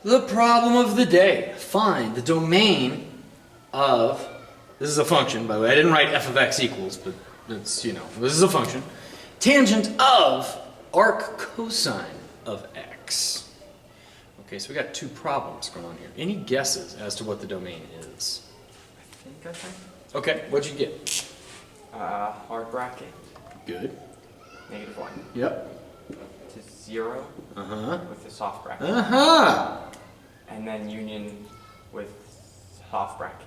The problem of the day. Find the domain of, this is a function, by the way. I didn't write f of x equals, but it's, this is a function. Tangent of arc cosine of x. Okay, so we got two problems going on here. Any guesses as to what the domain is? I think. Okay, what'd you get? Hard bracket. Good. -1. Yep. To 0. With the soft bracket. And then union with soft bracket.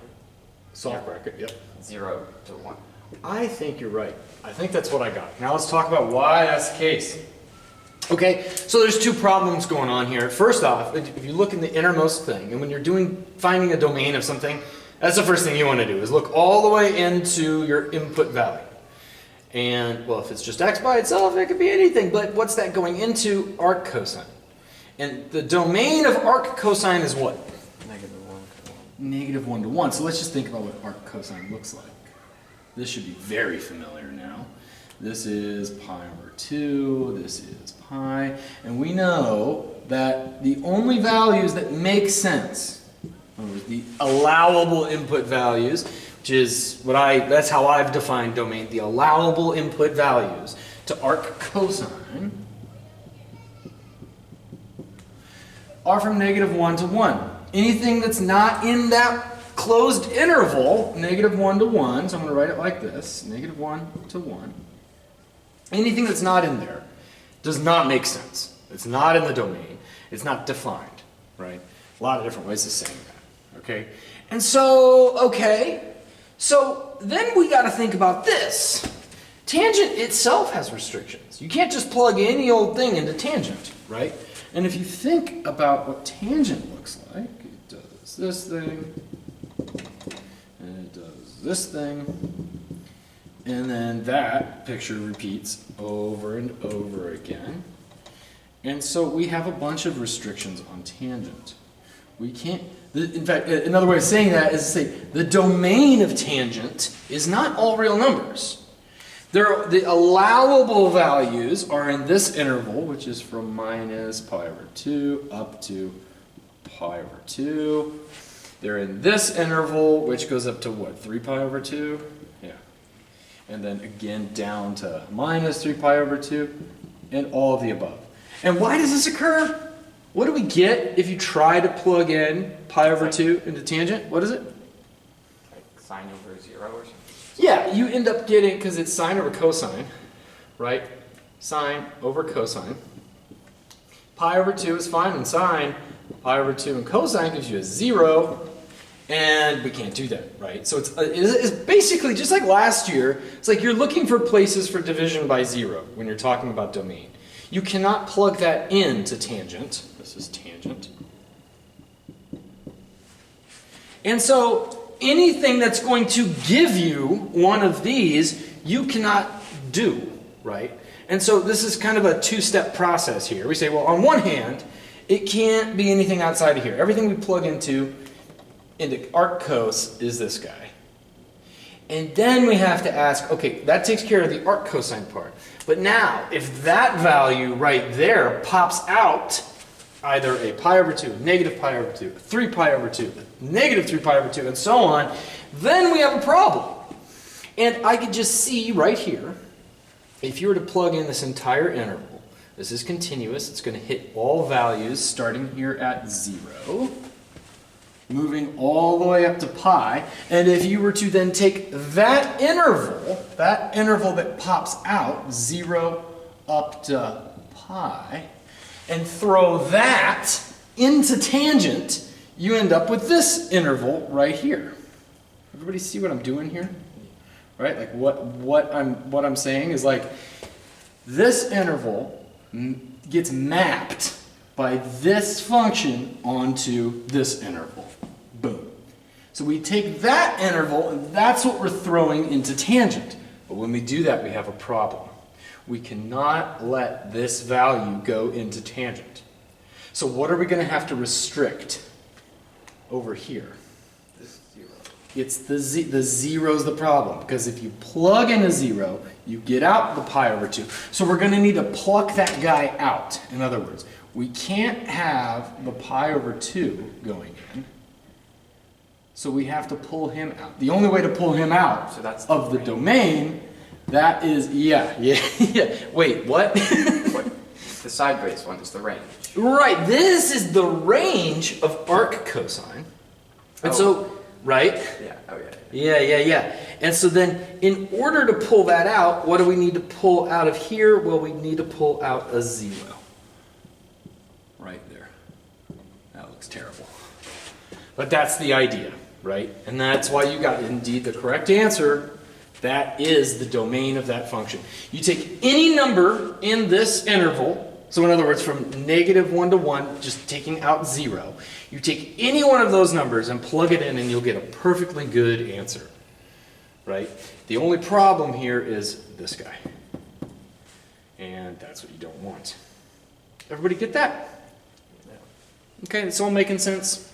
Soft bracket, yep. 0 to 1. I think you're right. I think that's what I got. Now let's talk about why that's the case. Okay, so there's two problems going on here. First off, if you look in the innermost thing, and when you're finding a domain of something, that's the first thing you want to do, is look all the way into your input value. And, well, if it's just x by itself, it could be anything, but what's that going into? Arc cosine. And the domain of arc cosine is what? -1 to 1. -1 to 1. So let's just think about what arc cosine looks like. This should be very familiar now. This is pi over 2, this is pi, and we know that the only values that make sense, in other words, the allowable input values, which is that's how I've defined domain, the allowable input values to arc cosine are from -1 to 1. Anything that's not in that closed interval, -1 to 1, so I'm going to write it like this, -1 to 1. Anything that's not in there does not make sense. It's not in the domain. It's not defined, right? A lot of different ways of saying that, okay? And so, okay, so then we got to think about this. Tangent itself has restrictions. You can't just plug any old thing into tangent, right? And if you think about what tangent looks like, it does this thing, and it does this thing, and then that picture repeats over and over again. And so we have a bunch of restrictions on tangent. We can't, in fact, another way of saying that is to say the domain of tangent is not all real numbers. The allowable values are in this interval, which is from minus pi over 2 up to pi over 2. They're in this interval, which goes up to what, 3 pi over 2? Yeah. And then again down to minus 3 pi over 2, and all of the above. And why does this occur? What do we get if you try to plug in pi over 2 into tangent? What is it? Like sine over 0 or something? Yeah, you end up getting, because it's sine over cosine, right? Sine over cosine. Pi over 2 is fine, and sine, pi over 2 and cosine gives you a 0, and we can't do that, right? So it's basically just like last year. It's like you're looking for places for division by 0 when you're talking about domain. You cannot plug that into tangent. This is tangent. And so anything that's going to give you one of these, you cannot do, right? And so this is kind of a two-step process here. We say, well, on one hand, it can't be anything outside of here. Everything we plug into arc cos is this guy. And then we have to ask, okay, that takes care of the arc cosine part. But now, if that value right there pops out either a pi over 2, negative pi over 2, 3 pi over 2, negative 3 pi over 2, and so on, then we have a problem. And I could just see right here, if you were to plug in this entire interval, this is continuous, it's going to hit all values starting here at 0, moving all the way up to pi, and if you were to then take that interval that pops out, 0 up to pi, and throw that into tangent, you end up with this interval right here. Everybody see what I'm doing here? Right? Like what I'm saying is like this interval gets mapped by this function onto this interval. Boom. So we take that interval and that's what we're throwing into tangent. But when we do that, we have a problem. We cannot let this value go into tangent. So what are we going to have to restrict over here? This 0. It's the 0 is the problem, because if you plug in a 0, you get out the pi over 2. So we're going to need to pluck that guy out. In other words, we can't have the pi over 2 going in. So we have to pull him out. The only way to pull him out So that's of the domain, that is, yeah. Wait, what? What? The sideways one is the range. Right, this is the range of arc cosine. And so, right? Yeah, oh yeah. Yeah. And so then, in order to pull that out, what do we need to pull out of here? Well, we need to pull out a 0. Right there. That looks terrible. But that's the idea, right? And that's why you got, indeed, the correct answer. That is the domain of that function. You take any number in this interval, so in other words, from -1 to 1, just taking out 0, you take any one of those numbers and plug it in and you'll get a perfectly good answer, right? The only problem here is this guy. And that's what you don't want. Everybody get that? Okay, it's all making sense?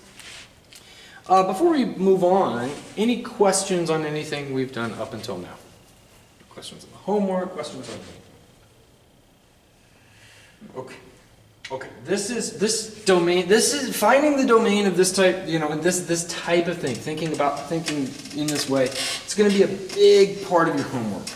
Before we move on, any questions on anything we've done up until now? Questions on the homework, questions on anything? Okay. This is finding the domain of this type, this type of thing, thinking in this way. It's going to be a big part of your homework.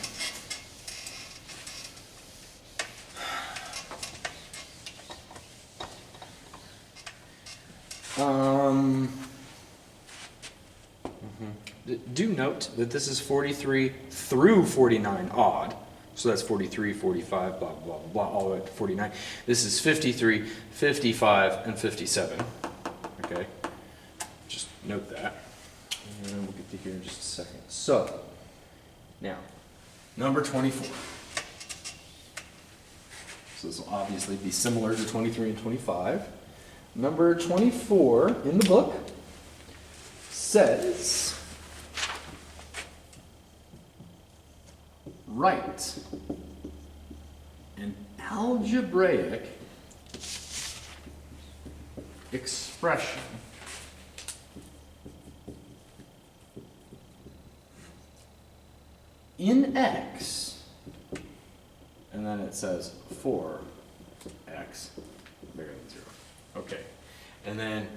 Do note that this is 43 through 49 odd. So that's 43, 45, blah, blah, blah, all the way up to 49. This is 53, 55, and 57. Okay? Just note that. And we'll get to here in just a second. So, now, number 24. So this will obviously be similar to 23 and 25. Number 24 in the book says, write an algebraic expression in x, and then it says for x bigger than 0. Okay, and then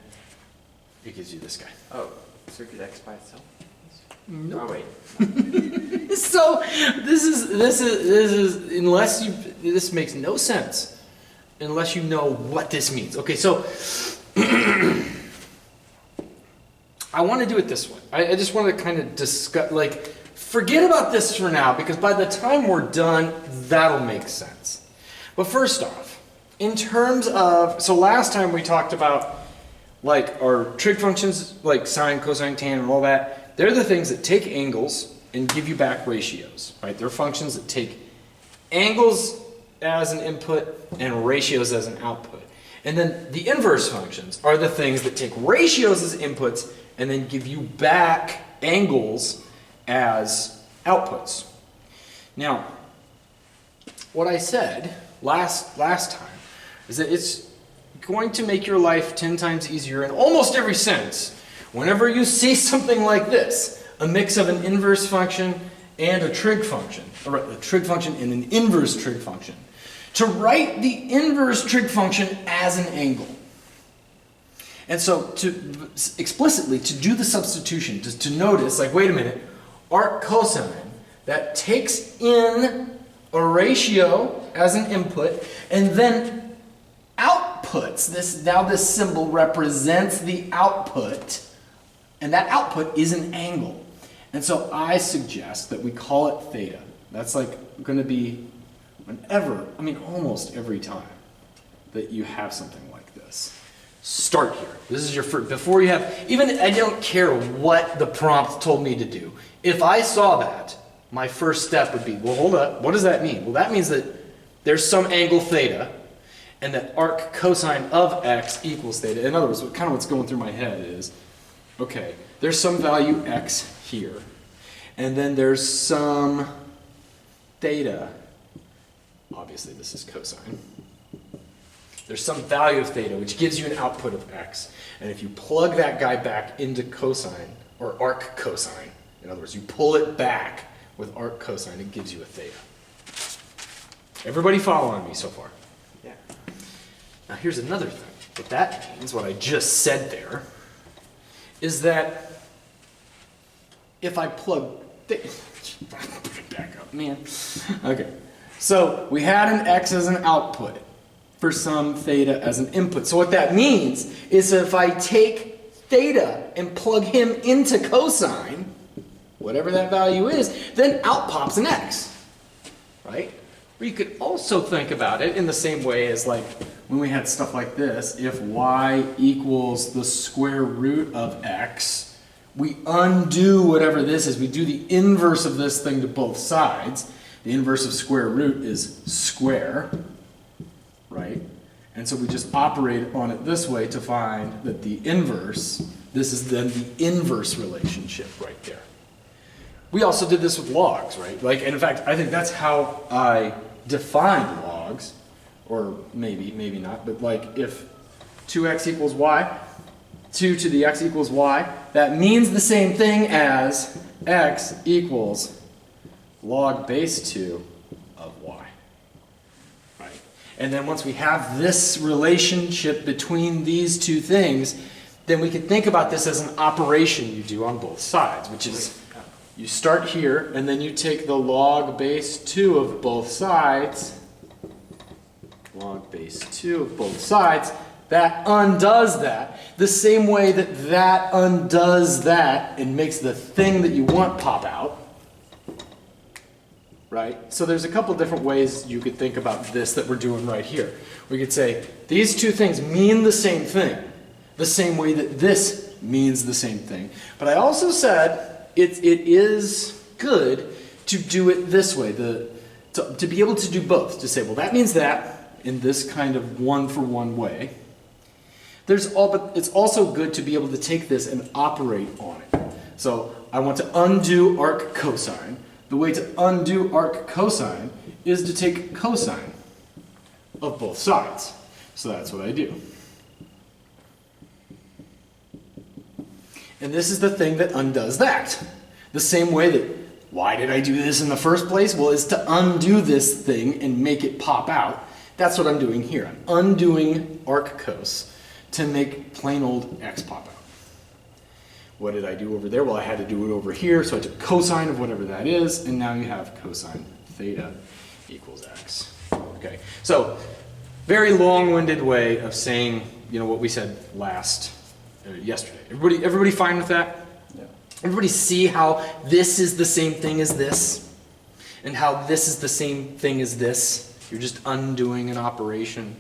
it gives you this guy. Oh, circuit x by itself? Nope. Oh wait. So this is unless you, this makes no sense unless you know what this means. Okay, so I want to do it this way. I just want to kind of discuss, like, forget about this for now because by the time we're done, that'll make sense. But first off, in terms of, so last time we talked about like our trig functions, like sine, cosine, tan, and all that. They're the things that take angles and give you back ratios, right? They're functions that take angles as an input and ratios as an output. And then the inverse functions are the things that take ratios as inputs and then give you back angles as outputs. Now, what I said last time is that it's going to make your life 10 times easier in almost every sense whenever you see something like this, a mix of an inverse function and a trig function, or a trig function and an inverse trig function, to write the inverse trig function as an angle. And so to explicitly, to do the substitution, just to notice, like, wait a minute, arc cosine, that takes in a ratio as an input, and then outputs, now this symbol represents the output, and that output is an angle. And so I suggest that we call it theta. That's like going to be whenever, I mean almost every time that you have something like this. Start here. This is your first, before you have, even I don't care what the prompt told me to do. If I saw that, my first step would be, well, hold up, what does that mean? Well, that means that there's some angle theta, and that arc cosine of x equals theta. In other words, kind of what's going through my head is, okay, there's some value x here, and then there's some theta. Obviously, this is cosine. There's some value of theta, which gives you an output of x. And if you plug that guy back into cosine, or arc cosine, in other words, you pull it back with arc cosine, it gives you a theta. Everybody following me so far? Yeah. Now here's another thing. What that means, what I just said there, is that if I plug put it back up, man. Okay. So we had an x as an output for some theta as an input. So what that means is if I take theta and plug him into cosine, whatever that value is, then out pops an x, right? Or you could also think about it in the same way as like when we had stuff like this, if y equals the square root of x, we undo whatever this is. We do the inverse of this thing to both sides. The inverse of square root is square, right? And so we just operate on it this way to find that the inverse, this is then the inverse relationship right there. We also did this with logs, right? Like, and in fact, I think that's how I defined logs, or maybe not, but like if 2x equals y, 2 to the x equals y, that means the same thing as x equals log base 2 of y, right? And then once we have this relationship between these two things, then we can think about this as an operation you do on both sides, which is you start here, and then you take the log base 2 of both sides, log base 2 of both sides, that undoes that, the same way that that undoes that and makes the thing that you want pop out, right? So there's a couple different ways you could think about this that we're doing right here. We could say these two things mean the same thing, the same way that this means the same thing. But I also said it is good to do it this way, to be able to do both, to say, well, that means that in this kind of one-for-one way. But it's also good to be able to take this and operate on it. So I want to undo arc cosine. The way to undo arc cosine is to take cosine of both sides. So that's what I do. And this is the thing that undoes that. The same way that, why did I do this in the first place? Well, is to undo this thing and make it pop out. That's what I'm doing here. I'm undoing arc cos to make plain old x pop out. What did I do over there? Well, I had to do it over here, so I took cosine of whatever that is, and now you have cosine theta equals x. Okay, so very long-winded way of saying, you know, what we said yesterday. Everybody fine with that? Yeah. Everybody see how this is the same thing as this, and how this is the same thing as this? You're just undoing an operation,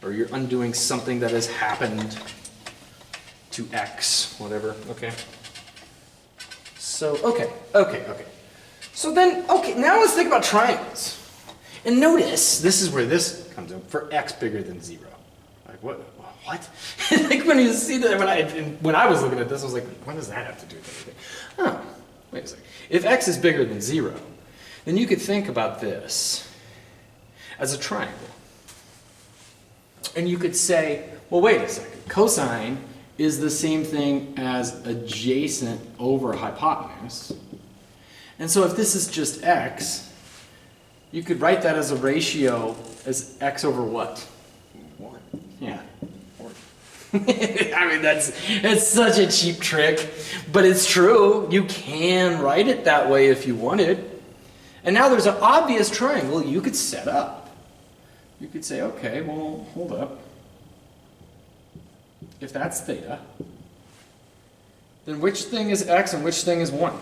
or you're undoing something that has happened to x, whatever, okay? So, okay. So then, now let's think about triangles. And notice, this is where this comes in, for x bigger than 0. Like, what? Like when you see that, when I was looking at this, I was like, what does that have to do with anything? Oh, wait a second. If x is bigger than 0, then you could think about this as a triangle. And you could say, well, wait a second. Cosine is the same thing as adjacent over hypotenuse. And so if this is just x, you could write that as a ratio as x over what? 1. Yeah. I mean, it's such a cheap trick, but it's true. You can write it that way if you wanted. And now there's an obvious triangle you could set up. You could say, okay, well, hold up. If that's theta, then which thing is x and which thing is 1?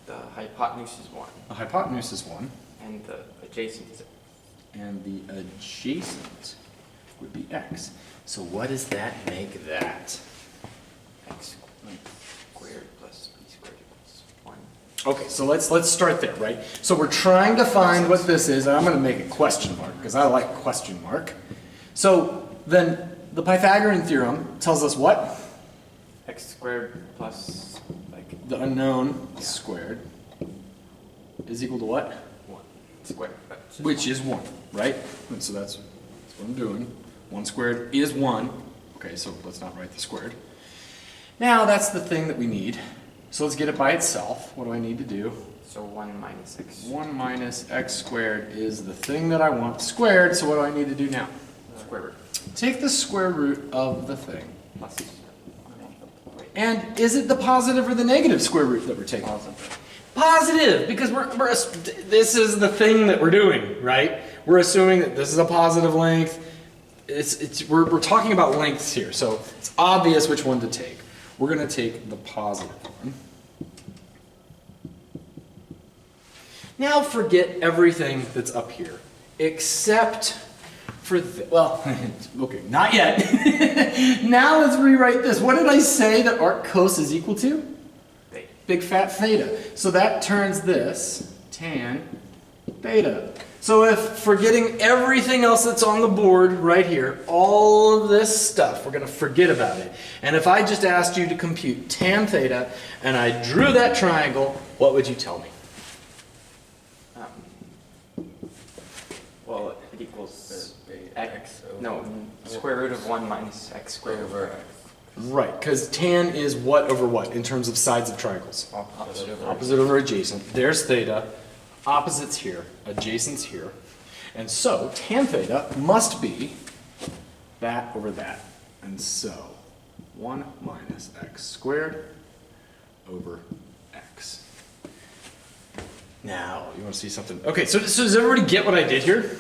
The hypotenuse is 1. The hypotenuse is 1. And the adjacent is x. And the adjacent would be x. So what does that make that? X squared plus b squared equals 1. Okay, so let's start there, right? So we're trying to find what this is, and I'm going to make a question mark, because I like question mark. So then the Pythagorean theorem tells us what? X squared plus, like, The unknown squared is equal to what? 1 squared. Which is 1, right? And so that's what I'm doing. 1 squared is 1. Okay, so let's not write the squared. Now that's the thing that we need. So let's get it by itself. What do I need to do? So 1 minus x. 1 minus x squared is the thing that I want squared, so what do I need to do now? Square root. take the square root of the thing. Plus And is it the positive or the negative square root that we're taking? positive. Positive, because this is the thing that we're doing, right? We're assuming that this is a positive length. We're talking about lengths here, so it's obvious which one to take. We're going to take the positive one. Now forget everything that's up here, except for well, okay, not yet. Now let's rewrite this. What did I say that arc cos is equal to? Theta. Big fat theta. So that turns this tan theta. So if forgetting everything else that's on the board right here, all of this stuff, we're going to forget about it. And if I just asked you to compute tan theta and I drew that triangle, what would you tell me? Well, it equals x. No, square root of 1 minus x squared over x. Right, because tan is what over what in terms of sides of triangles? Opposite over adjacent. There's theta. Opposites here, adjacents here. And so tan theta must be that over that. And so 1 minus x squared over x. Now, you want to see something? Okay, so does everybody get what I did here?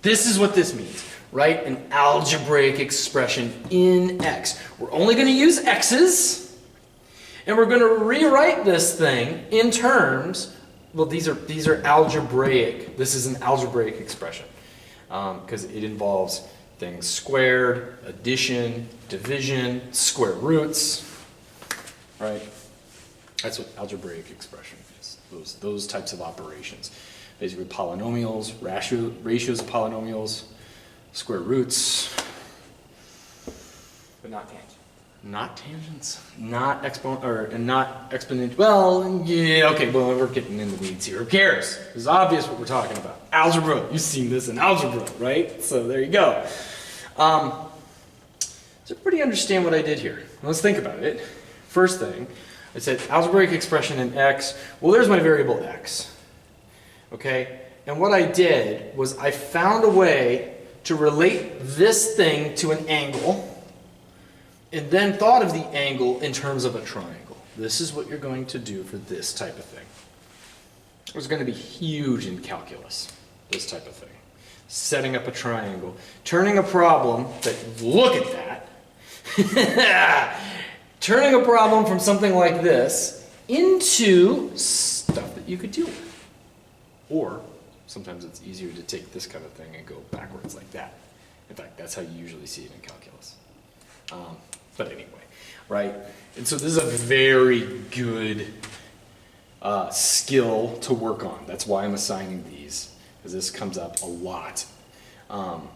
This is what this means. Write an algebraic expression in x. We're only going to use x's, and we're going to rewrite this thing in terms. Well, these are algebraic. This is an algebraic expression because it involves things squared, addition, division, square roots, right? That's what algebraic expression is. Those types of operations, basically polynomials, ratios of polynomials, square roots. But not tangent. Not tangents, not exponent. Well, yeah, okay. Well, we're getting in the weeds here. Who cares? It's obvious what we're talking about. Algebra. You've seen this in algebra, right? So there you go. Does everybody understand what I did here? Let's think about it. First thing, I said algebraic expression in x. Well, there's my variable x. Okay, and what I did was I found a way to relate this thing to an angle. And then thought of the angle in terms of a triangle. This is what you're going to do for this type of thing. It's going to be huge in calculus, this type of thing. Setting up a triangle. Turning a problem that, look at that. Turning a problem from something like this into stuff that you could deal with. Or, sometimes it's easier to take this kind of thing and go backwards like that. In fact, that's how you usually see it in calculus. But anyway, right? And so this is a very good skill to work on. That's why I'm assigning these, because this comes up a lot. And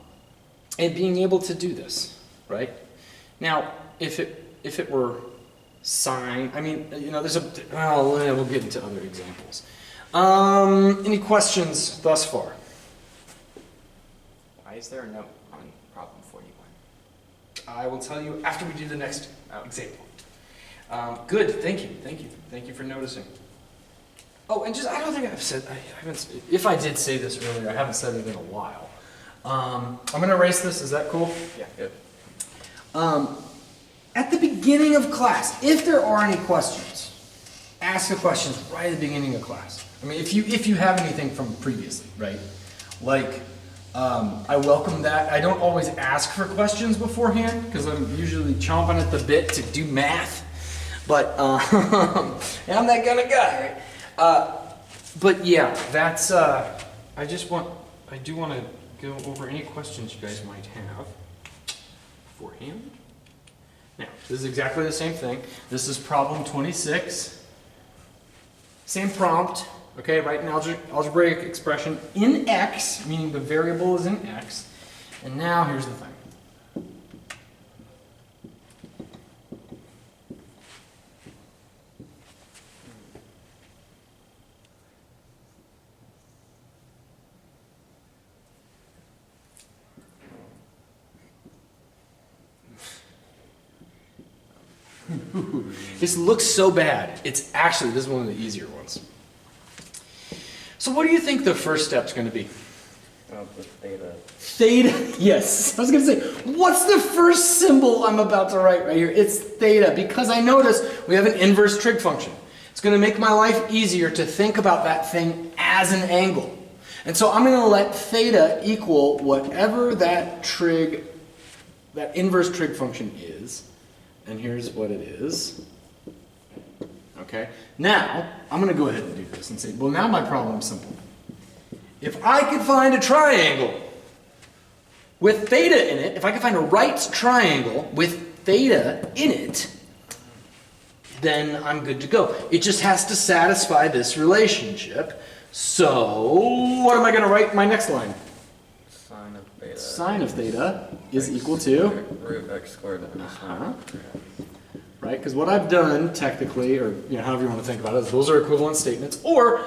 being able to do this, right? Now, if it were sine, I mean, you know, well, we'll get into other examples. Any questions thus far? Why is there a note on problem 41? I will tell you after we do the next example. Good, thank you for noticing. Oh, and just, I don't think I've said, if I did say this earlier, I haven't said it in a while. I'm going to erase this, is that cool? Yeah, good. At the beginning of class, if there are any questions, ask the questions right at the beginning of class. I mean, if you have anything from previously, right? Like, I welcome that. I don't always ask for questions beforehand because I'm usually chomping at the bit to do math. But I'm that kind of guy, right? But yeah, that's. I do want to go over any questions you guys might have beforehand. Now, this is exactly the same thing. This is problem 26. Same prompt. Okay, write an algebraic expression in x, meaning the variable is in x. And now here's the thing. This looks so bad. It's actually, this is one of the easier ones. So what do you think the first step's going to be? Come up with theta. Theta, yes. I was gonna say, what's the first symbol I'm about to write right here? It's theta, because I notice we have an inverse trig function. It's gonna make my life easier to think about that thing as an angle. And so I'm gonna let theta equal whatever that inverse trig function is. And here's what it is. Okay, now I'm gonna go ahead and do this and say, well, now my problem's simple. If I could find a triangle with theta in it, if I could find a right triangle with theta in it, then I'm good to go. It just has to satisfy this relationship. So, what am I going to write in my next line? Sine of theta. Sine of theta is equal to? Root x squared times sine. Right, because what I've done technically, or however you want to think about it, is those are equivalent statements, or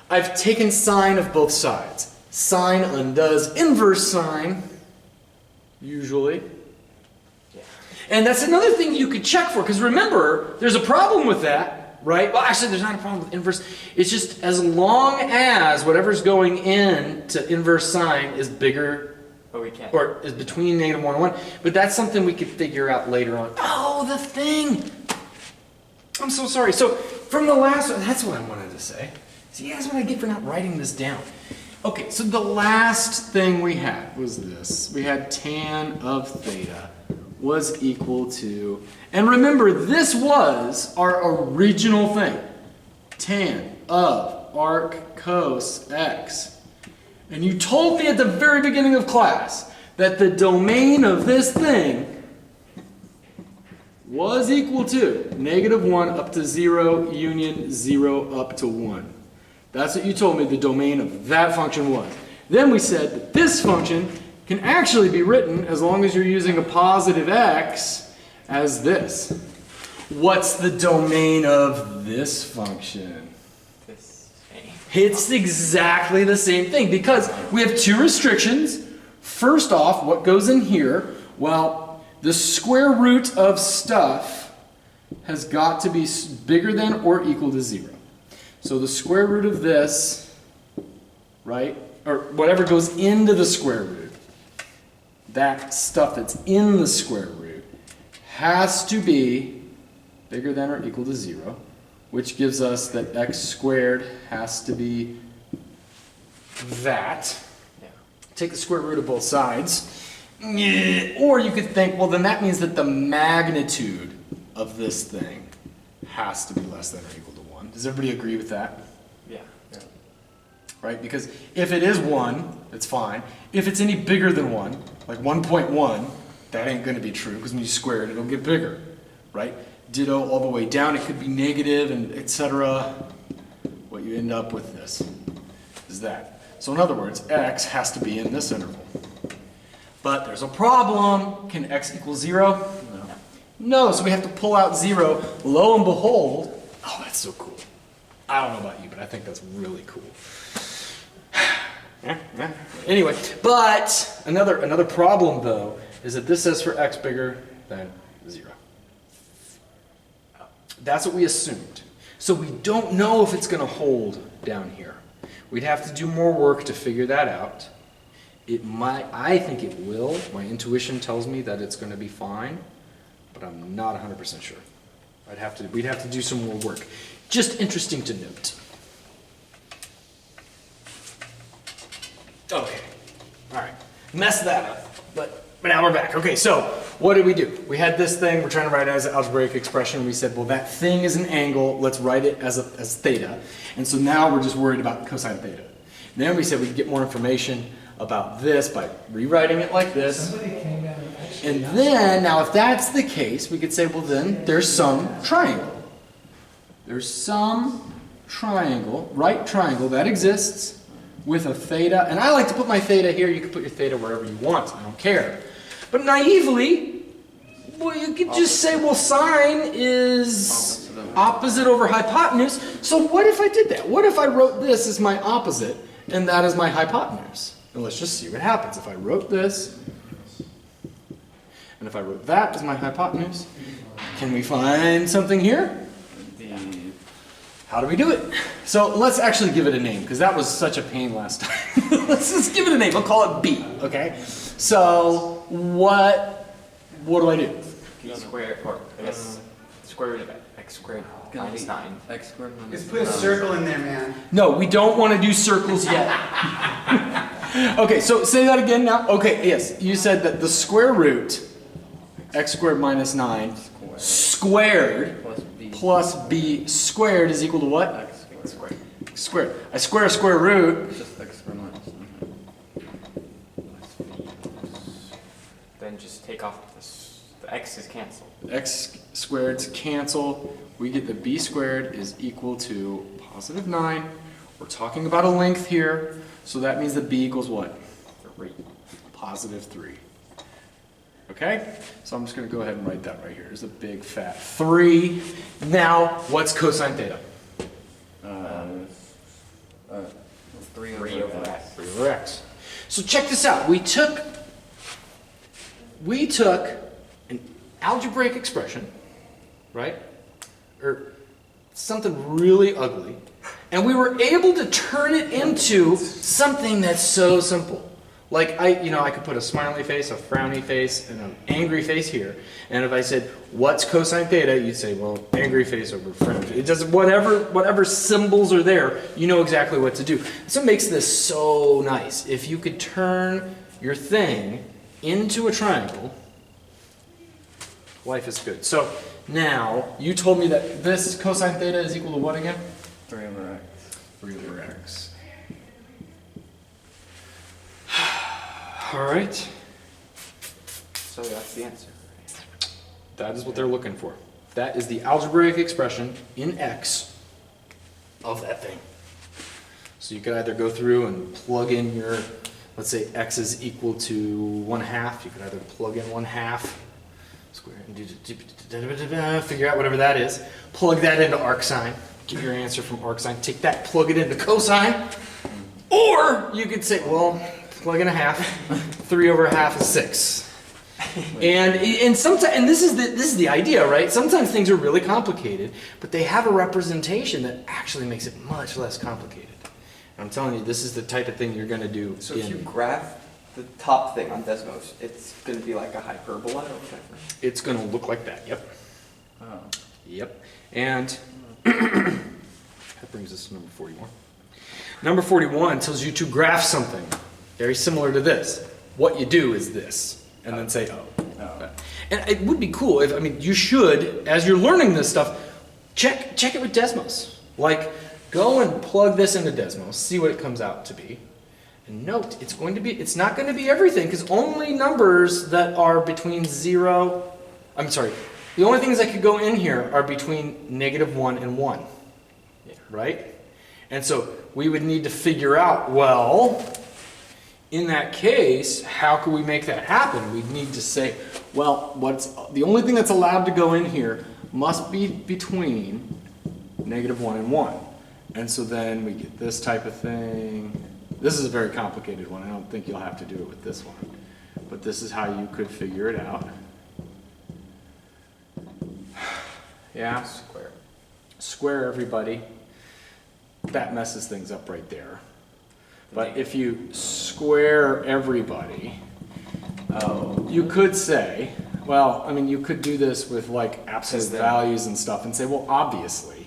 I've taken sine of both sides. Sine undoes inverse sine, usually. Yeah. And that's another thing you could check for, because remember, there's a problem with that, right? Well, actually, there's not a problem with inverse. It's just as long as whatever's going in to inverse sine is bigger, but we can't. or is between -1 and 1. But that's something we could figure out later on. Oh, the thing! I'm so sorry. So, from the last one, that's what I wanted to say. See, that's what I get for not writing this down. Okay, so the last thing we had was this. We had tan of theta was equal to, and remember, this was our original thing. Tan of arc cos x. And you told me at the very beginning of class that the domain of this thing was equal to -1 up to 0 union 0 up to 1. That's what you told me the domain of that function was. Then we said that this function can actually be written, as long as you're using a positive x, as this. What's the domain of this function? This thing. It's exactly the same thing, because we have two restrictions. First off, what goes in here? Well, the square root of stuff has got to be bigger than or equal to 0. So the square root of this, right, or whatever goes into the square root, that stuff that's in the square root, has to be bigger than or equal to 0, which gives us that x squared has to be that. Yeah. Take the square root of both sides. Or you could think, well, then that means that the magnitude of this thing has to be less than or equal to 1. Does everybody agree with that? Yeah. Yeah. Right? Because if it is 1, it's fine. If it's any bigger than 1, like 1.1, that ain't going to be true, because when you square it, it'll get bigger. Right? Ditto all the way down, it could be negative, and etc. What you end up with this is that. So in other words, x has to be in this interval. But there's a problem. Can x equal 0? No, so we have to pull out 0. Lo and behold, oh, that's so cool. I don't know about you, but I think that's really cool. Anyway, but another problem, though, is that this says for x bigger than 0. That's what we assumed. So we don't know if it's going to hold down here. We'd have to do more work to figure that out. It might, I think it will. My intuition tells me that it's going to be fine, but I'm not 100% sure. We'd have to do some more work. Just interesting to note. Okay. All right. Messed that up, but now we're back. Okay, so what did we do? We had this thing. We're trying to write it as an algebraic expression. We said, well, that thing is an angle. Let's write it as theta. And so now we're just worried about cosine theta. Then we said we'd get more information about this by rewriting it like this. And then, now if that's the case, we could say, well then, there's some triangle. There's some triangle, right triangle, that exists with a theta. And I like to put my theta here. You can put your theta wherever you want. I don't care. But naively, well, you could just say, well, sine is opposite over hypotenuse. So what if I did that? What if I wrote this as my opposite and that is my hypotenuse? And let's just see what happens. If I wrote this, and if I wrote that as my hypotenuse, can we find something here? how do we do it? So let's actually give it a name, because that was such a pain last time. Let's just give it a name. I'll call it B, okay? So what do I do? B squared, or I guess square root of x squared minus 9. X squared minus Just put a circle in there, man. No, we don't want to do circles yet. Okay, so say that again now. Okay, yes, you said that the square root, x squared minus 9, squared plus b squared is equal to what? X Squared. Squared. I square a square root. Just x squared minus 9. Then just take off the x is canceled. X squareds cancel. We get the b squared is equal to positive 9. We're talking about a length here, so that means that b equals what? 3. Positive 3. Okay? So I'm just going to go ahead and write that right here. There's a big fat 3. Now, what's cosine theta? 3 3 over x. 3 over x. So check this out. We took an algebraic expression, right? Or something really ugly, and we were able to turn it into something that's so simple. Like I could put a smiley face, a frowny face, and an angry face here. And if I said, "What's cosine theta?" you'd say, "Well, angry face over frowny face." It does whatever symbols are there, you know exactly what to do. So it makes this so nice. If you could turn your thing into a triangle, life is good. So now you told me that this cosine theta is equal to what again? 3 over x. 3 over x. All right. So that's the answer. That is what they're looking for. That is the algebraic expression in x of that thing. So you could either go through and plug in your, let's say x is equal to 1/2. You could either plug in 1/2, square, and figure out whatever that is. Plug that into arcsine. Get your answer from arcsine. Take that, plug it into cosine. Or you could say, well, plug in 1/2. 3 over 1/2 is 6. And sometimes, and this is the idea, right? Sometimes things are really complicated, but they have a representation that actually makes it much less complicated. And I'm telling you, this is the type of thing you're going to do. So if you graph the top thing on Desmos, it's going to be like a hyperbola or whatever. It's going to look like that. Yep. Oh. Yep. And that brings us to number 41. Number 41 tells you to graph something very similar to this. What you do is this, and then say, oh. And it would be cool if, you should, as you're learning this stuff, check it with Desmos. Like, go and plug this into Desmos, see what it comes out to be. And note, it's not going to be everything, because only numbers that are between the only things that could go in here are between -1 and 1. Yeah. Right? And so we would need to figure out, well, in that case, how can we make that happen? We'd need to say, well, the only thing that's allowed to go in here must be between -1 and 1. And so then we get this type of thing. This is a very complicated one. I don't think you'll have to do it with this one. But this is how you could figure it out. Yeah. Square everybody. That messes things up right there. But if you square everybody, you could say, well, you could do this with like absolute values and stuff and say, well, obviously,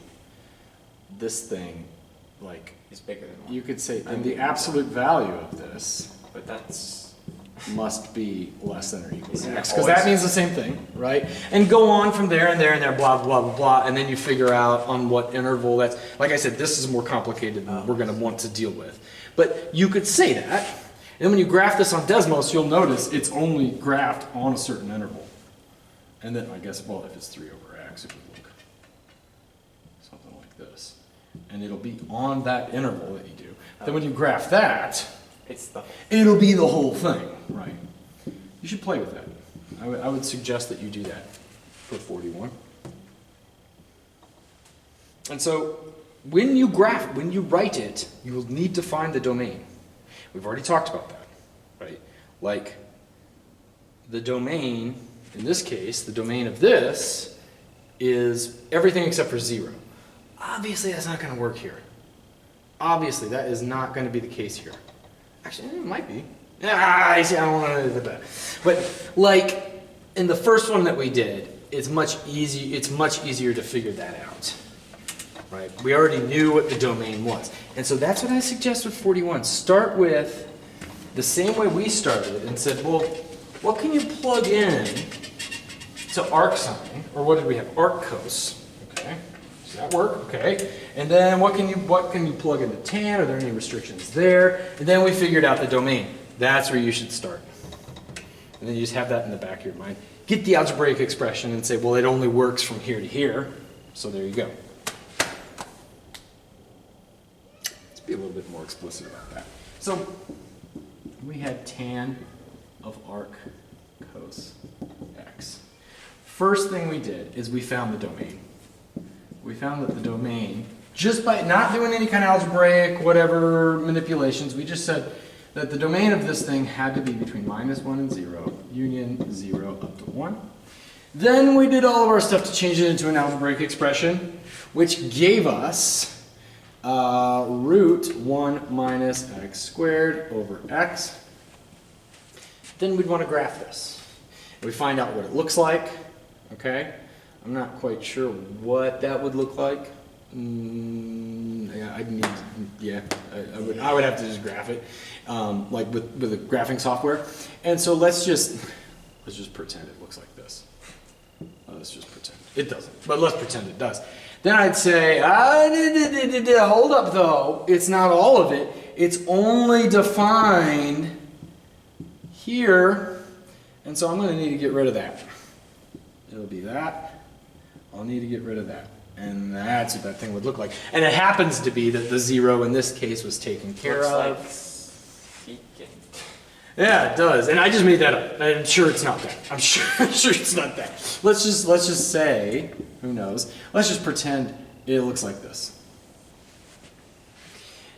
this thing, like, Is bigger than 1. you could say, and the absolute value of this But that's must be less than or equal Isn't to it x, because that always- means the same thing, right? And go on from there and there and there, blah, blah, blah, blah, and then you figure out on what interval that's, like I said, this is more complicated than we're going to want to deal with. But you could say that, and then when you graph this on Desmos, you'll notice it's only graphed on a certain interval. And then I guess, well, if it's 3 over x, it would look something like this. And it'll be on that interval that you do. Then when you graph that, it'll be the whole thing, right? You should play with that. I would suggest that you do that for 41. And so when you write it, you will need to find the domain. We've already talked about that, right? Like the domain, in this case, the domain of this is everything except for 0. Obviously, that's not going to work here. Obviously, that is not going to be the case here. Actually, it might be. I see, I don't want to do that. But like in the first one that we did, it's much easier to figure that out. Right? We already knew what the domain was. And so that's what I suggest with 41. Start with the same way we started and said, well, what can you plug in to arc sine? Or what did we have? Arc cos. Okay. Does that work? Okay. And then what can you plug into tan? Are there any restrictions there? And then we figured out the domain. That's where you should start. And then you just have that in the back of your mind. Get the algebraic expression and say, well, it only works from here to here. So there you go. Let's be a little bit more explicit about that. So we had tan of arc cos x. First thing we did is we found the domain. We found that the domain, just by not doing any kind of algebraic, whatever manipulations, we just said that the domain of this thing had to be between -1 and 0, union 0 up to 1. Then we did all of our stuff to change it into an algebraic expression, which gave us root 1 minus x squared over x. Then we'd want to graph this. We find out what it looks like, okay? I'm not quite sure what that would look like. Yeah, I would have to just graph it, like with the graphing software. And so let's just pretend it looks like this. Let's just pretend it doesn't, but let's pretend it does. Then I'd say, hold up though, it's not all of it. It's only defined here, and so I'm going to need to get rid of that. It'll be that. I'll need to get rid of that. And that's what that thing would look like. And it happens to be that the 0 in this case was taken care Looks of. like secant. Yeah, it does. And I just made that up. I'm sure it's not that. I'm sure it's not that. Let's just say, who knows? Let's just pretend it looks like this.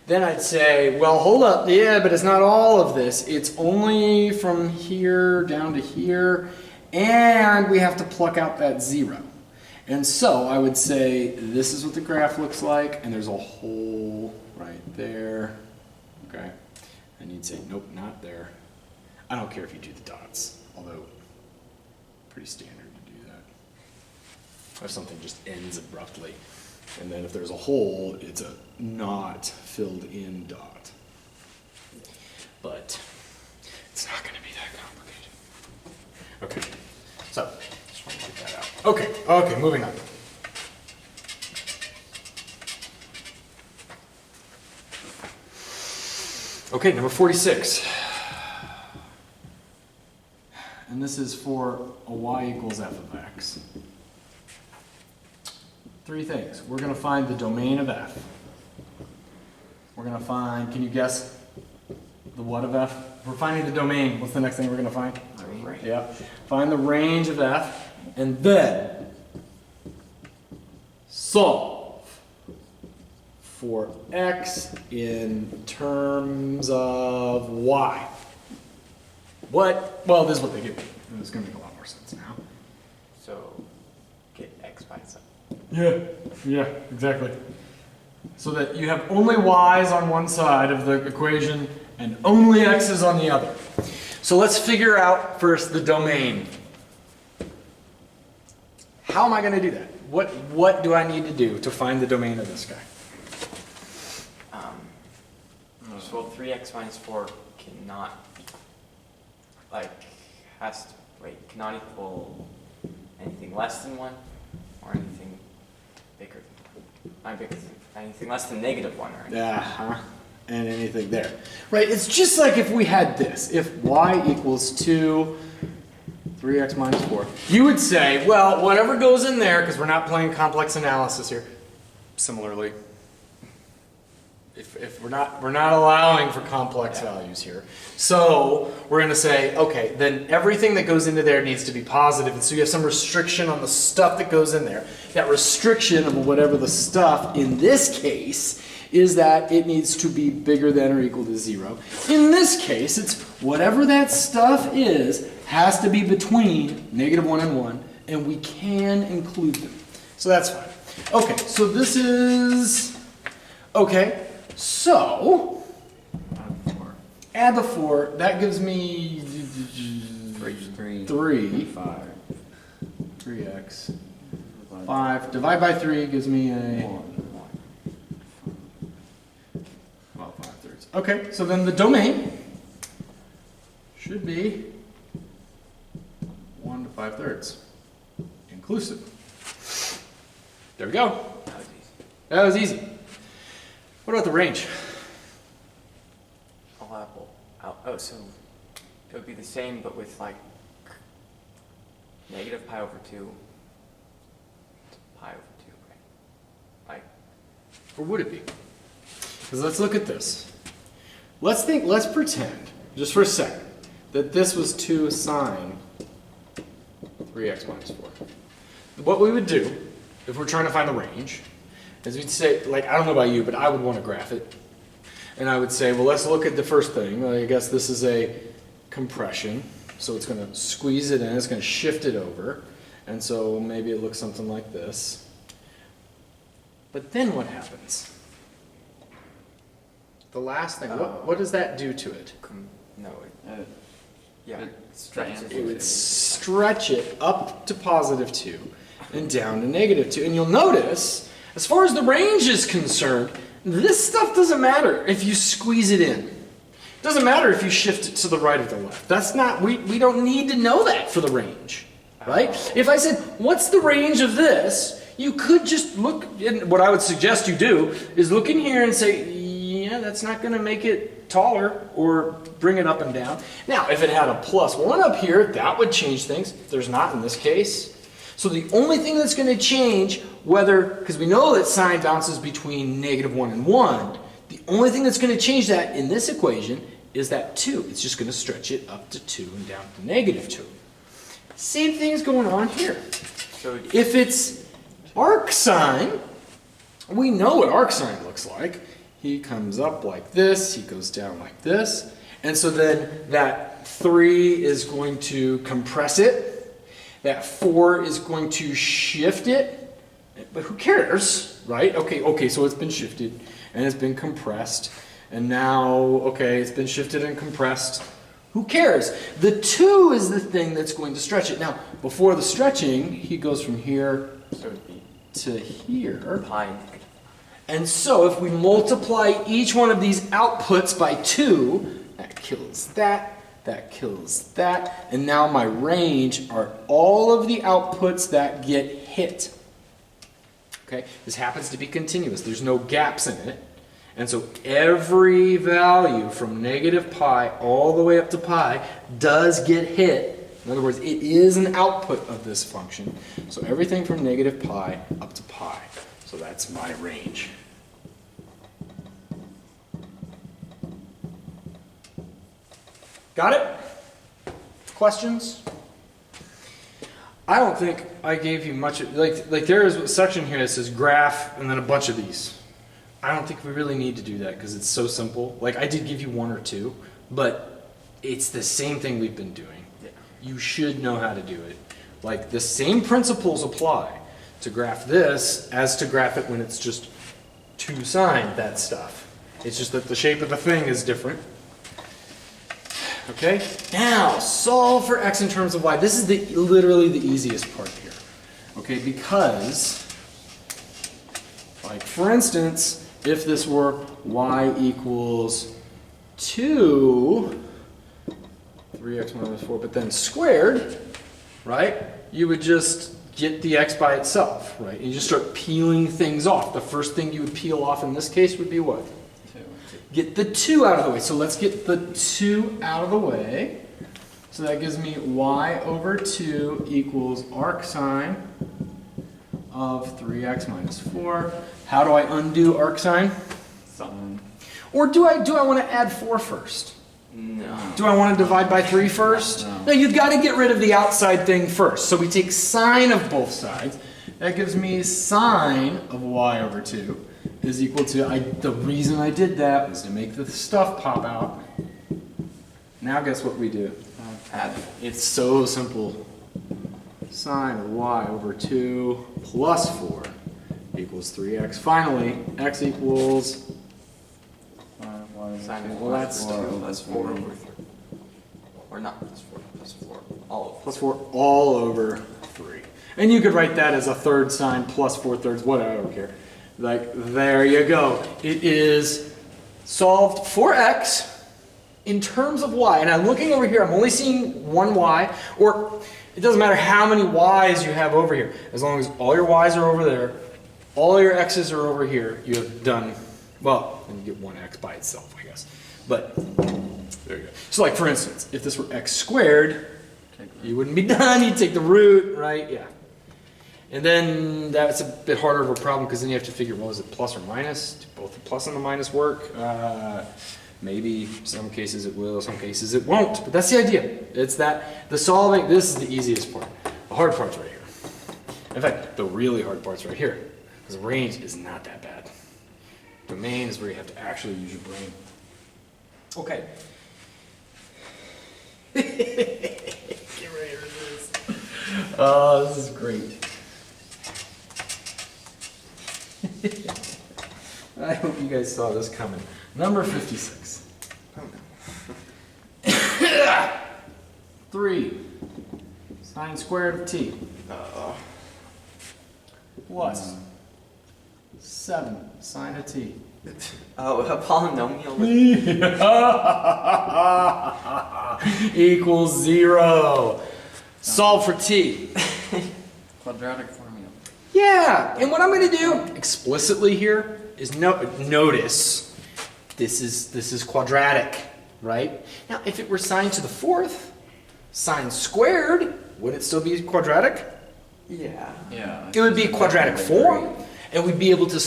Then I'd say, well, hold up. Yeah, but it's not all of this. It's only from here down to here. And we have to pluck out that 0. And so I would say this is what the graph looks like, and there's a hole right there, okay? And you'd say, nope, not there. I don't care if you do the dots, although pretty standard to do that. Or something just ends abruptly. And then if there's a hole, it's a not filled in dot. But it's not going to be that complicated. Okay, so just want to get that out. Okay, moving on. Okay, number 46. And this is for a y equals f of x. 3 things. We're going to find the domain of f. We're going to find, can you guess the what of f? We're finding the domain. What's the next thing we're going to find? Range. Yeah. Find the range of f. And then solve for x in terms of y. What? Well, this is what they give me. It's going to make a lot more sense now. So get x by itself. Yeah, exactly. So that you have only y's on one side of the equation and only x's on the other. So let's figure out first the domain. How am I going to do that? What do I need to do to find the domain of this guy? So 3x minus 4 cannot, cannot equal anything less than 1 or anything bigger than 1. Not bigger than, anything less than -1 or anything. And anything there. Right, it's just like if we had this. If y equals 2, 3x minus 4. You would say, well, whatever goes in there, because we're not playing complex analysis here. Similarly, if we're not allowing for complex values here. So we're going to say, okay, then everything that goes into there needs to be positive, and so you have some restriction on the stuff that goes in there. That restriction of whatever the stuff in this case is that it needs to be bigger than or equal to 0. In this case, it's whatever that stuff is has to be between -1 and 1, and we can include them. So that's fine. Okay, so this is, okay, so add the 4, that gives me 3, 3x, 5, divide by 3 gives me a, well, 5/3. Okay, so then the domain should be 1 to 5/3, inclusive. There we go. That was easy. That was easy. What about the range? Oh, so it would be the same, but with like negative pi over 2 to pi over 2, right? Like, Or would it be? Because let's look at this. Let's pretend, just for a second, that this was 2 sine 3x minus 4. What we would do, if we're trying to find the range, is we'd say, like, I don't know about you, but I would want to graph it. And I would say, well, let's look at the first thing. I guess this is a compression. So it's going to squeeze it in, it's going to shift it over. And so maybe it looks something like this. But then what happens? The last thing, what does that do to it? no, Uh, yeah, it stretches stands It would it. stretch it up to +2 and down to -2. And you'll notice, as far as the range is concerned, this stuff doesn't matter if you squeeze it in. It doesn't matter if you shift it to the right or the left. That's not, we don't need to know that for the range, right? If I said, what's the range of this? You could just look, and what I would suggest you do is look in here and say, yeah, that's not going to make it taller or bring it up and down. Now, if it had a +1 up here, that would change things. There's not in this case. So the only thing that's going to change, whether, because we know that sine bounces between -1 and 1, the only thing that's going to change that in this equation is that 2. It's just going to stretch it up to 2 and down to -2. Same thing is going on here. So If it's arc sine, we know what arc sine looks like. He comes up like this, he goes down like this, and so then that 3 is going to compress it, that 4 is going to shift it, but who cares, right? Okay, so it's been shifted, and it's been compressed, and now, okay, it's been shifted and compressed. Who cares? The 2 is the thing that's going to stretch it. Now, before the stretching, he goes from here so it'd be to here. pi. And so if we multiply each one of these outputs by 2, that kills that kills that, and now my range are all of the outputs that get hit. Okay, this happens to be continuous. There's no gaps in it. And so every value from -pi all the way up to pi does get hit. In other words, it is an output of this function. So everything from -pi up to pi. So that's my range. Got it? Questions? I don't think I gave you much, like there is a section here that says graph and then a bunch of these. I don't think we really need to do that because it's so simple. Like I did give you 1 or 2, but it's the same thing we've been doing. Yeah. You should know how to do it. Like the same principles apply to graph this as to graph it when it's just 2 sine that stuff. It's just that the shape of the thing is different. Okay, now solve for x in terms of y. This is literally the easiest part here. Okay, because, like for instance, if this were y equals 2, 3x minus 4, but then squared, right? You would just get the x by itself, right? You just start peeling things off. The first thing you would peel off in this case would be what? Get the 2 out of the way. So let's get the 2 out of the way. So that gives me y over 2 equals arc sine of 3x minus 4. How do I undo arc sine? Or do I want to add 4 first? No. Do I want to divide by 3 first? No, you've got to get rid of the outside thing first. So we take sine of both sides. That gives me sine of y over 2 is equal to, the reason I did that was to make the stuff pop out. Now guess what we do? Add. It's so simple. Sine of y over 2 plus 4 equals 3x. Finally, x equals, 5y Sine of well, that's Plus 4 over 3. Or not plus 4, plus 4. All of plus 4 all over 3. And you could write that as a third sine plus 4/3, whatever, I don't care. Like, there you go. It is solved for x in terms of y. And I'm looking over here, I'm only seeing one y, or it doesn't matter how many y's you have over here. As long as all your y's are over there, all your x's are over here, you have done, well, then you get one x by itself, I guess. But, there you go. So like, for instance, if this were x squared, you wouldn't be done, you'd take the root, right? Yeah. And then that's a bit harder of a problem because then you have to figure, well, is it plus or minus? Do both the plus and the minus work? Maybe some cases it will, some cases it won't. But that's the idea. It's that the solving, this is the easiest part. The hard part's right here. In fact, the really hard part's right here. Because range is not that bad. Domain is where you have to actually use your brain. Okay. Get ready for this. Oh, this is great. I hope you guys saw this coming. Number 56. Oh no. 3 sine squared of t plus 7 sine of t. Oh, a polynomial. Equals 0. Solve for t. Quadratic formula. Yeah, and what I'm going to do explicitly here is notice this is quadratic, right? Now, if it were sine to the 4th, sine squared, would it still be quadratic? Yeah. Yeah. It would be quadratic form, and we'd be able to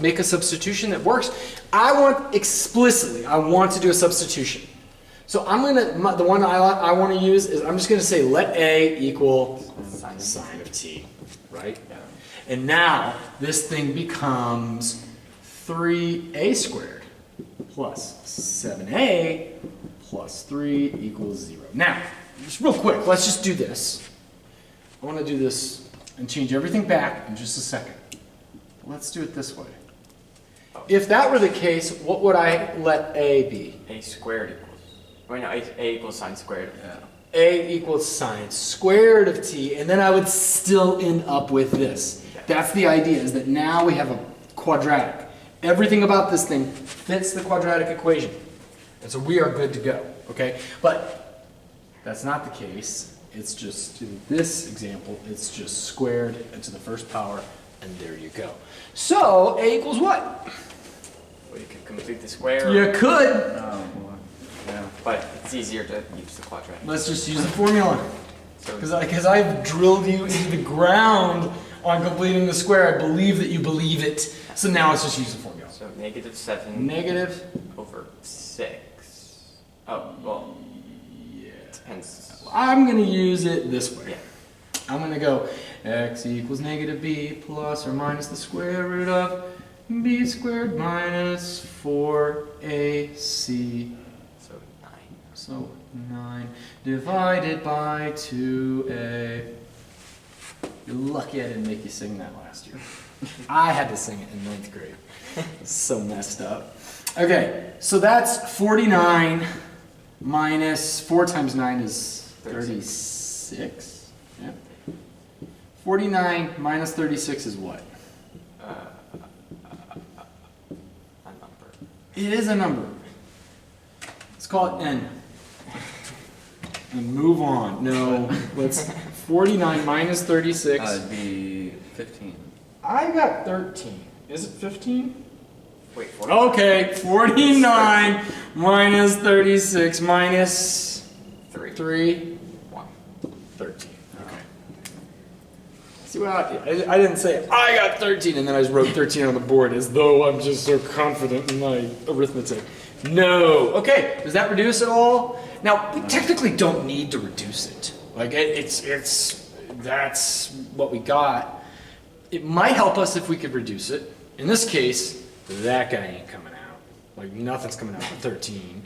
make a substitution that works. I want to do a substitution. So I'm gonna, the one I want to use is, I'm just going to say let A equal sine of t, right? Yeah. And now this thing becomes 3a squared plus 7a plus 3 equals 0. Now, just real quick, let's just do this. I want to do this and change everything back in just a second. Let's do it this way. If that were the case, what would I let a be? A squared equals. Wait, no, A equals sine squared. Yeah. A equals sine squared of t, and then I would still end up with this. That's the idea, is that now we have a quadratic. Everything about this thing fits the quadratic equation. And so we are good to go, okay? But that's not the case. It's just, in this example, it's just squared to the first power, and there you go. So, A equals what? Well, you could complete the square. You could. Oh, boy. Yeah. But it's easier to use the quadratic. Let's just use the formula. So Because I've drilled you into the ground on completing the square. I believe that you believe it. So now let's just use the formula. So -7 Negative. over 6. Oh, well, Yeah. depends. I'm going to use it this way. Yeah. I'm going to go x equals negative b plus or minus the square root of b squared minus 4ac. So 9. So 9 divided by 2a. You're lucky I didn't make you sing that last year. I had to sing it in 9th grade. It's so messed up. Okay, so that's 49 minus 4 times 9 is 36. Yeah. 49 minus 36 is what? A number. It is a number. Let's call it n. And move on. No, let's 49 minus 36. It'd be 15. I got 13. Is it 15? Wait, 4. Okay, 49 minus 36 minus 3. 3, 1. 13. Okay. See what I didn't say I got 13 and then I just wrote 13 on the board as though I'm just so confident in my arithmetic. No. Okay, does that reduce at all? Now, we technically don't need to reduce it. Like, that's what we got. It might help us if we could reduce it. In this case, that guy ain't coming out. Like, nothing's coming out for 13.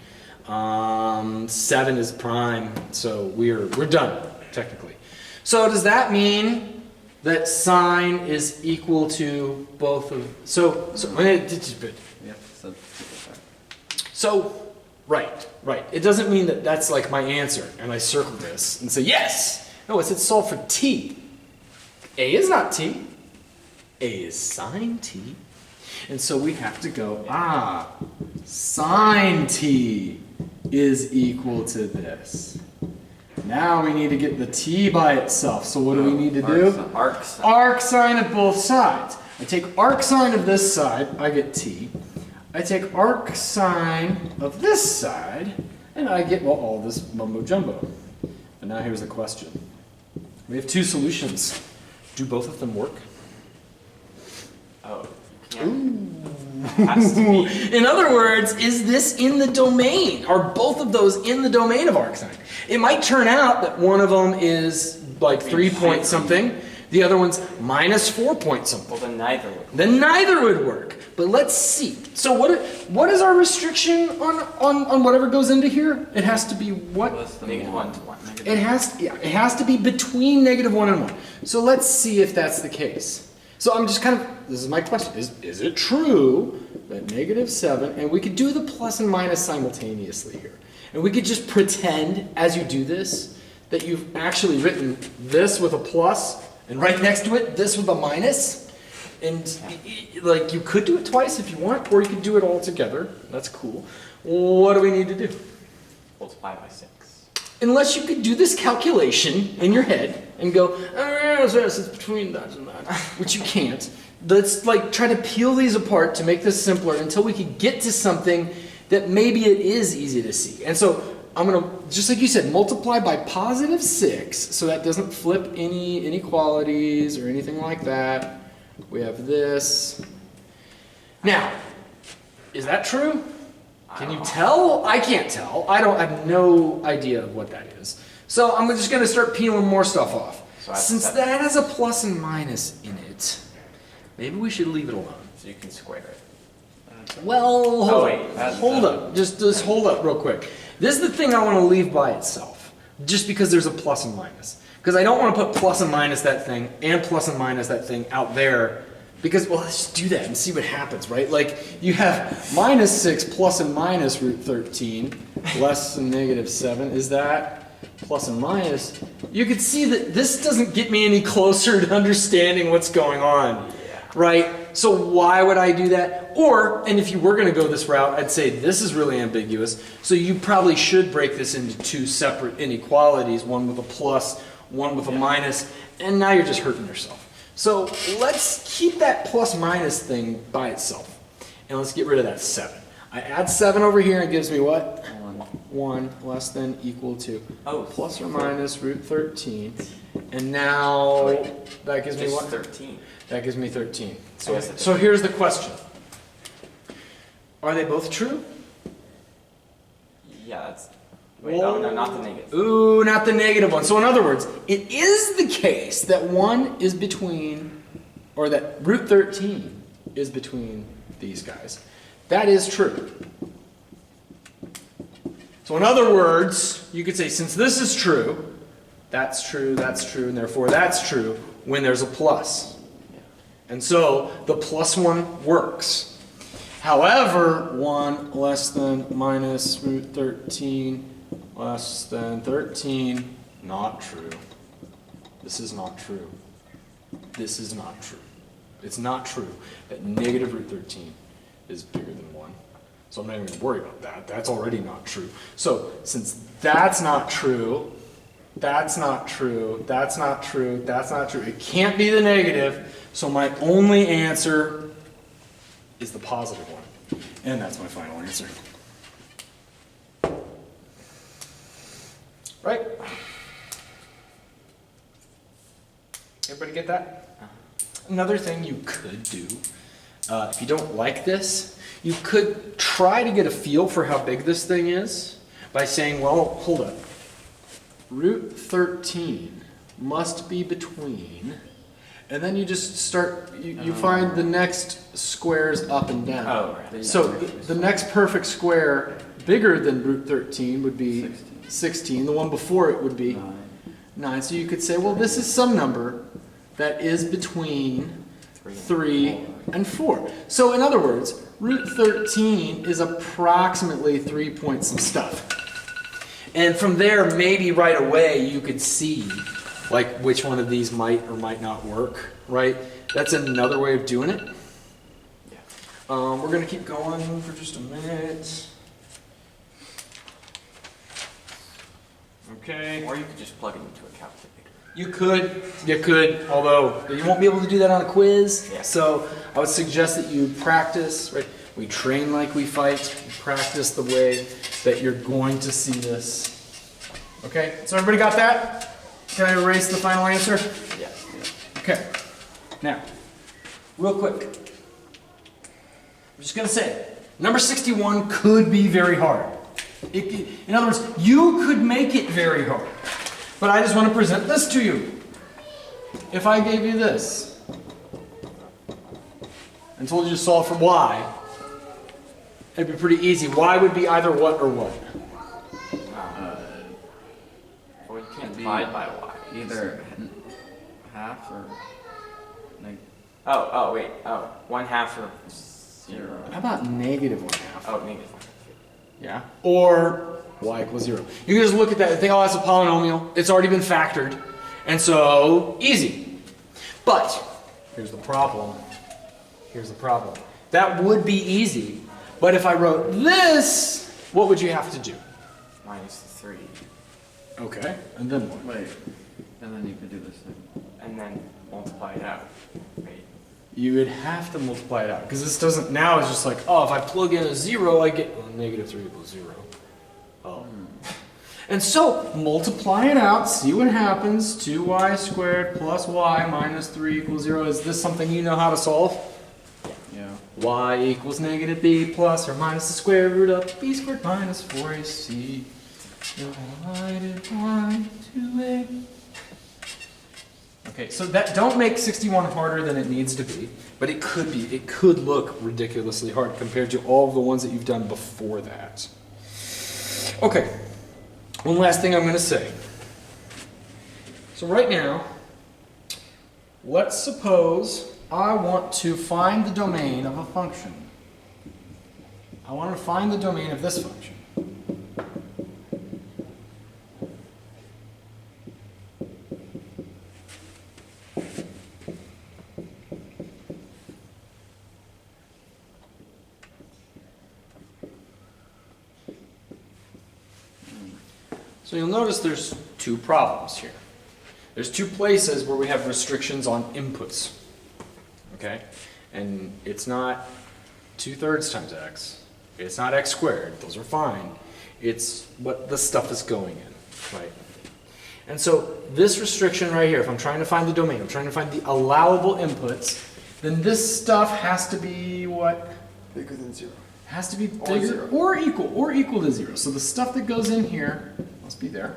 7 is prime, so we're done, technically. So does that mean that sine is equal to both of, so Yep, so, right. It doesn't mean that that's like my answer, and I circle this and say yes. No, it said solve for t. A is not t. A is sine t. And so we have to go, sine t is equal to this. Now we need to get the t by itself. So what do we need to do? Arc sine. Arc sine of both sides. I take arc sine of this side, I get t. I take arc sine of this side, and I get, well, all this mumbo jumbo. And now here's the question. We have two solutions. Do both of them work? Oh, has to be. In other words, is this in the domain? Are both of those in the domain of arcsine? It might turn out that one of them is like 3 point something, the other one's minus 4 point something. Well, then neither would. Then neither would work. But let's see. So what is our restriction on whatever goes into here? It has to be what? less than Negative 1. 1 to 1. It has to be between -1 and 1. So let's see if that's the case. So I'm just kind of, this is my question, is it true that -7, and we could do the plus and minus simultaneously here. And we could just pretend, as you do this, that you've actually written this with a plus, and right next to it, this with a minus. And like, you could do it twice if you want, or you could do it all together. That's cool. What do we need to do? Multiply by 6. Unless you could do this calculation in your head and go, oh, yes, it's between that and that, which you can't. Let's like try to peel these apart to make this simpler until we can get to something that maybe it is easy to see. And so I'm gonna, just like you said, multiply by +6, so that doesn't flip any inequalities or anything like that. We have this. Now, is that true? Can you tell? I can't tell. I have no idea of what that is. So I'm just going to start peeling more stuff off. So Since that has a plus and minus in it, maybe we should leave it alone. So you can square it. Well, hold seven. up. Just hold up real quick. This is the thing I want to leave by itself, just because there's a plus and minus. Because I don't want to put plus and minus that thing and plus and minus that thing out there. Because, well, let's just do that and see what happens, right? Like, you have -6 plus and minus root 13, less than -7. Is that plus and minus? You can see that this doesn't get me any closer to understanding what's going on, right? So why would I do that? Or, and if you were going to go this route, I'd say this is really ambiguous. So you probably should break this into two separate inequalities, one with a plus, one with a minus, and now you're just hurting yourself. So let's keep that plus minus thing by itself. And let's get rid of that 7. I add 7 over here and it gives me what? 1 less than equal to plus or minus root 13. And now that gives me what? 13. That gives me 13. So here's the question. Are they both true? Yeah, that's... Wait, oh, no, not the negative. Ooh, not the negative one. So in other words, it is the case that 1 is between, or that root 13 is between these guys. That is true. So in other words, you could say, since this is true, that's true, and therefore that's true when there's a plus. And so the plus one works. However, 1 less than minus root 13 less than 13, not true. This is not true. This is not true. It's not true that negative root 13 is bigger than 1. So I'm not even going to worry about that. That's already not true. So since that's not true, that's not true, that's not true, that's not true, it can't be the negative, so my only answer is the positive one. And that's my final answer. Right? Everybody get that? Another thing you could do, if you don't like this, you could try to get a feel for how big this thing is by saying, well, hold up. Root 13 must be between, and then you just start, you find the next squares up and down. Oh, right. So the next perfect square bigger than root 13 would be 16. The one before it would be 9. So you could say, well, this is some number that is between 3 and 3 and 4. So in other words, root 13 is approximately 3 point some stuff. And from there, maybe right away, you could see like which one of these might or might not work, right? That's another way of doing it. Yeah. We're going to keep going for just a minute. Okay. Or you could just plug it into a calculator. You could, although you won't be able to do that on a quiz. Yeah. So I would suggest that you practice, right? We train like we fight. We practice the way that you're going to see this. Okay, so everybody got that? Can I erase the final answer? Yeah. Okay. Now, real quick. I'm just going to say, number 61 could be very hard. In other words, you could make it very hard. But I just want to present this to you. If I gave you this and told you to solve for y, it'd be pretty easy. Y would be either what or what? Or you can't It'd be divide by y. Either half or like Oh, wait. Oh, 1/2 or 0. How about negative 1/2? Oh, negative 1. Yeah. Or y equals 0. You can just look at that and think, oh, that's a polynomial. It's already been factored. And so, easy. But, here's the problem. Here's the problem. That would be easy. But if I wrote this, what would you have to do? Minus the 3. Okay. And then what? wait, and then you could do this thing. And then multiply it out. Right? You would have to multiply it out. Because this doesn't, now it's just like, oh, if I plug in a 0, I get, well, negative 3 equals 0. Oh. And so, multiply it out, see what happens. 2y squared plus y minus 3 equals 0. Is this something you know how to solve? Yeah. Y equals negative b plus or minus the square root of b squared minus 4ac divided by 2a. Okay, so that don't make 61 harder than it needs to be, but it could be. It could look ridiculously hard compared to all of the ones that you've done before that. Okay, one last thing I'm going to say. So right now, let's suppose I want to find the domain of a function. I want to find the domain of this function. So you'll notice there's two problems here. There's two places where we have restrictions on inputs. Okay? And it's not 2/3 times x. It's not x squared. Those are fine. It's what the stuff is going in, right? And so this restriction right here, if I'm trying to find the domain, I'm trying to find the allowable inputs, then this stuff has to be what? Bigger than 0. Has to be Or bigger 0. or equal to 0. So the stuff that goes in here must be there.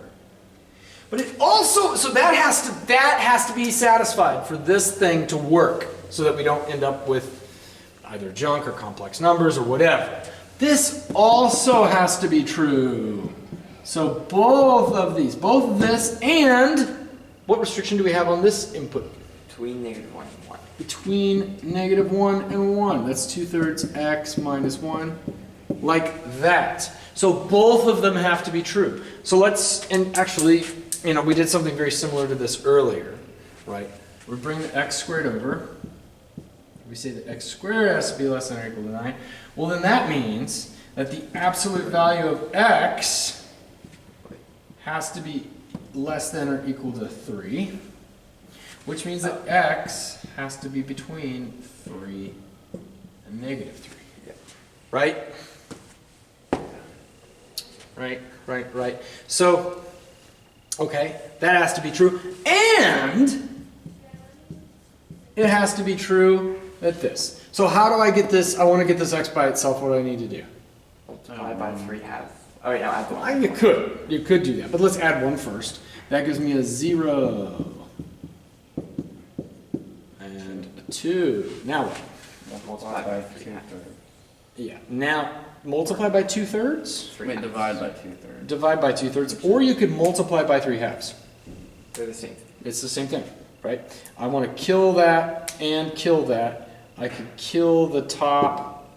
But it also, so that has to be satisfied for this thing to work so that we don't end up with either junk or complex numbers or whatever. This also has to be true. So both of these, both this and, what restriction do we have on this input? Between negative 1 and 1. Between negative 1 and 1. That's 2/3 x minus 1. Like that. So both of them have to be true. So let's, and actually, you know, we did something very similar to this earlier, right? We bring the x squared over. We say that x squared has to be less than or equal to 9. Well, then that means that the absolute value of x has to be less than or equal to 3, which means that x has to be between 3 and negative 3. Yeah. Right? Right. So, okay, that has to be true. And it has to be true that this. So how do I get this? I want to get this x by itself. What do I need to do? Multiply by 3/2. Oh, wait, no, add the 1. You could do that, but let's add 1 first. That gives me a 0 and a 2. Now what? Multiply by 3/2. Yeah. Now multiply by 2/3. Wait, divide by 2/3. Divide by 2/3, or you could multiply by 3/2. They're the same. It's the same thing. right? I want to kill that and kill that. I could kill the top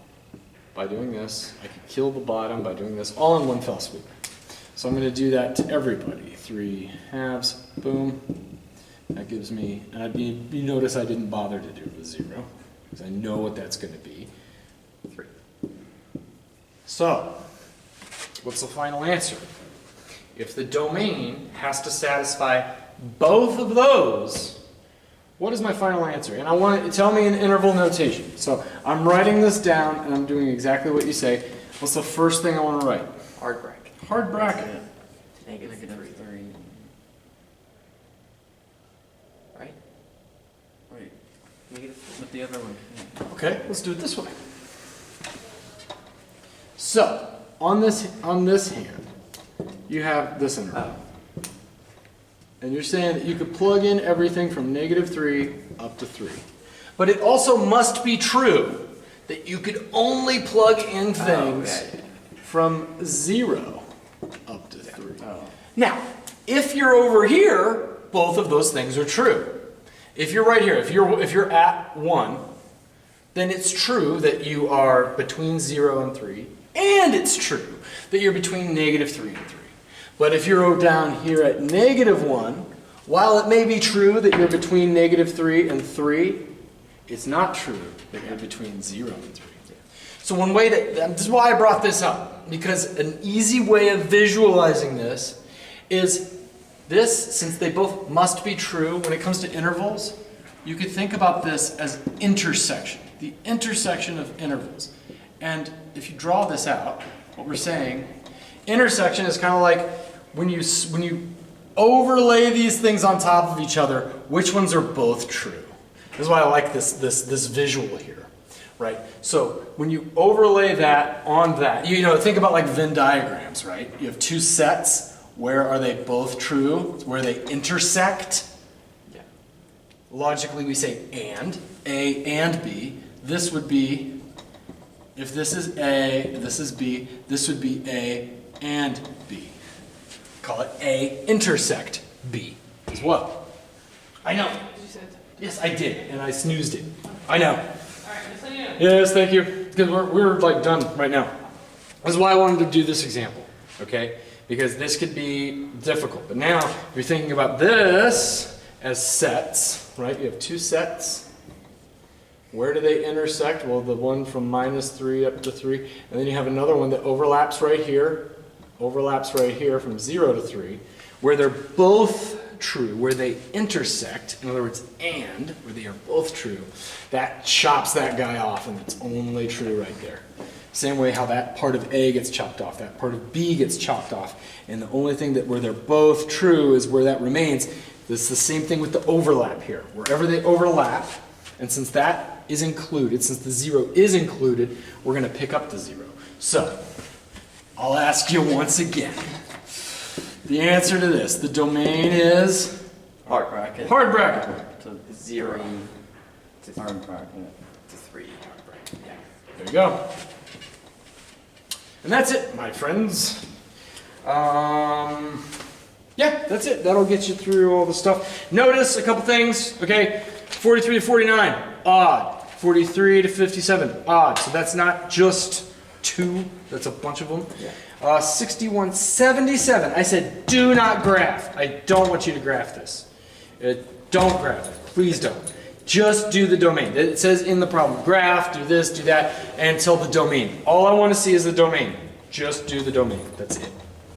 by doing this. I could kill the bottom by doing this, all in one fell swoop. So I'm going to do that to everybody. 3 halves, boom. That gives me, and you notice I didn't bother to do it with 0, because I know what that's going to be. 3. So, what's the final answer? If the domain has to satisfy both of those, what is my final answer? And I want to tell me in interval notation. So I'm writing this down and I'm doing exactly what you say. What's the first thing I want to write? Hard bracket. Hard bracket. Negative 3. Right? Wait, Negative 3. but the other one can't. Okay, let's do it this way. So on this hand, you have this interval. And you're saying that you could plug in everything from negative 3 up to 3. But it also must be true that you could only plug in things from 0 up to 3. Oh. Now, if you're over here, both of those things are true. If you're right here, if you're at 1, then it's true that you are between 0 and 3, and it's true that you're between negative 3 and 3. But if you're down here at negative 1, while it may be true that you're between negative 3 and 3, it's not true that you're between 0 and 3. So one way this is why I brought this up, because an easy way of visualizing this is this, since they both must be true when it comes to intervals, you could think about this as intersection, the intersection of intervals. And if you draw this out, what we're saying, intersection is kind of like when you overlay these things on top of each other, which ones are both true. This is why I like this visual here, right? So when you overlay that on that, you know, think about like Venn diagrams, right? You have two sets. Where are they both true? Where they intersect. Yeah. Logically, we say and, A and B. This would be, if this is A, this is B, this would be A and B. Call it A intersect B as well. I know. Yes, I did, and I snoozed it. I know. Yes, thank you. Because we're like done right now. This is why I wanted to do this example, okay? Because this could be difficult. But now, if you're thinking about this as sets, right? You have two sets. Where do they intersect? Well, the one from -3 up to 3. And then you have another one that overlaps right here from 0 to 3, where they're both true, where they intersect, in other words, and, where they are both true, that chops that guy off, and it's only true right there. Same way how that part of A gets chopped off, that part of B gets chopped off, and the only thing that where they're both true is where that remains. It's the same thing with the overlap here. Wherever they overlap, and since that is included, since the 0 is included, we're going to pick up the 0. So, I'll ask you once again. The answer to this, the domain is Hard bracket. hard bracket. To 0 to hard bracket. 3 hard bracket. Yeah. There you go. And that's it, my friends. Yeah, that's it. That'll get you through all the stuff. Notice a couple things, okay? 43 to 49, odd. 43 to 57, odd. So that's not just 2, that's a bunch of them. Yeah. 61, 77. I said, do not graph. I don't want you to graph this. Don't graph it. Please don't. Just do the domain. It says in the problem, graph, do this, do that, until the domain. All I want to see is the domain. Just do the domain. That's it.